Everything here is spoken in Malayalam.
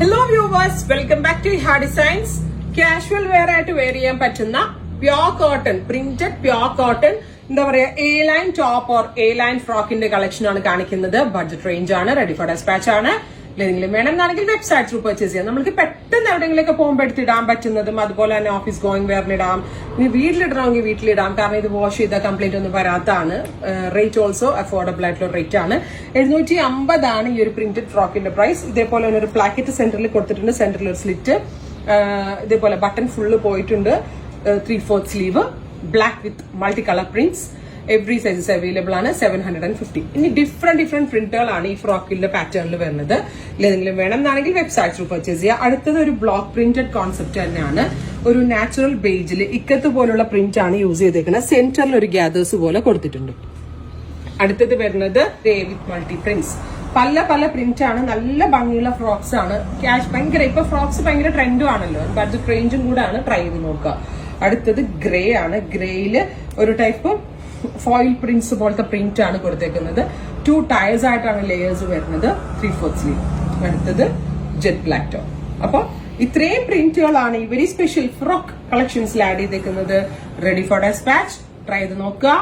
Hello viewers, welcome back to ഹാ ഡിസൈൻസ്. കാഷ്വൽ വെയർ ആയിട്ട് വെയർ ചെയ്യാൻ പറ്റുന്ന pure cotton, printed pure cotton, എന്താ പറയാ, A line top or A line ഫ്രോക്കിന്റെ കളക്ഷൻ ആണ് കാണിക്കുന്നത്. ബഡ്ജറ്റ് റേഞ്ച് ആണ്, റെഡി ഫോർ ഡെസ്പാച്ച് ആണ്. ഏതെങ്കിലും വേണമെന്നാണെങ്കിൽ വെബ്സൈറ്റ് ത്രൂ പർച്ചേസ് ചെയ്യാം. നമുക്ക് പെട്ടെന്ന് എവിടെയെങ്കിലൊക്കെ പോകുമ്പോൾ എടുത്തിടാൻ പറ്റുന്നതും, അതുപോലെ തന്നെ ഓഫീസ് ഗോയിങ് വെയറിനിടാം, ഇനി വീട്ടിലിടണമെങ്കിൽ വീട്ടിലിടാം. കാരണം ഇത് വാഷ് ചെയ്ത കംപ്ലൈന്റ് ഒന്നും വരാത്തതാണ്. റേറ്റ് ഓൾസോ അഫോർഡബിൾ ആയിട്ടുള്ള റേറ്റ് ആണ്. 750 ആണ് ഈ ഒരു പ്രിന്റഡ് ഫ്രോക്കിന്റെ പ്രൈസ്. ഇതേപോലെ തന്നെ ഒരു പ്ലാക്കറ്റ് സെന്ററിൽ കൊടുത്തിട്ടുണ്ട്, സെന്ററിൽ ഒരു സ്ലിറ്റ്, ഇതേപോലെ ബട്ടൺ ഫുള്ള് പോയിട്ടുണ്ട്, 3/4 sleeve, black with multi colour prints. Every sizes available ആണ്. 750. ഇനി ഡിഫറെന്റ് പ്രിന്റുകളാണ് ഈ ഫ്രോക്കിന്റെ പാറ്റേണിൽ വരുന്നത്. ഏതെങ്കിലും വേണമെന്നാണെങ്കിൽ വെബ്സൈറ്റ് ത്രൂ പർച്ചേസ് ചെയ്യുക. അടുത്തത് ഒരു ബ്ലോക്ക് പ്രിന്റഡ് കോൺസെപ്റ്റ് തന്നെയാണ്. ഒരു നാച്ചുറൽ ബേജിൽ ഇക്കത്ത് പോലുള്ള പ്രിന്റ് ആണ് യൂസ് ചെയ്തേക്കുന്നത്. സെന്ററിൽ ഒരു ഗ്യാദേഴ്സ് പോലെ കൊടുത്തിട്ടുണ്ട്. അടുത്തത് വരുന്നത് വിത്ത് മൾട്ടി പ്രിന്റ്സ്. പല പ്രിന്റ് ആണ്. നല്ല ഭംഗിയുള്ള ഫ്രോക്സ് ആണ്. ഭയങ്കര ഇപ്പൊ ഫ്രോക്സ് ഭയങ്കര ട്രെൻഡും ആണല്ലോ. ബഡ്ജറ്റ് റേഞ്ചും കൂടെ ആണ്. ട്രൈ ചെയ്ത് നോക്കുക. അടുത്തത് ഗ്രേ ആണ്. ഗ്രേയില് ഒരു ടൈപ്പ് ഫോയിൽ പ്രിന്റ്സ് പോലത്തെ പ്രിന്റ് ആണ് കൊടുത്തേക്കുന്നത്. 2 ടയേഴ്സ് ആയിട്ടാണ് ലേയേഴ്സ് വരുന്നത്. 3/4 സ്ലീവ്. അടുത്തത് ജെറ്റ് ബ്ലാക്ക് ടോപ്പ്. അപ്പൊ ഇത്രയും പ്രിന്റുകളാണ് ഈ വെരി സ്പെഷ്യൽ ഫ്രോക്ക് കളക്ഷൻസിൽ ആഡ് ചെയ്തേക്കുന്നത്. Ready for despatch. ട്രൈ ചെയ്ത് നോക്കുക.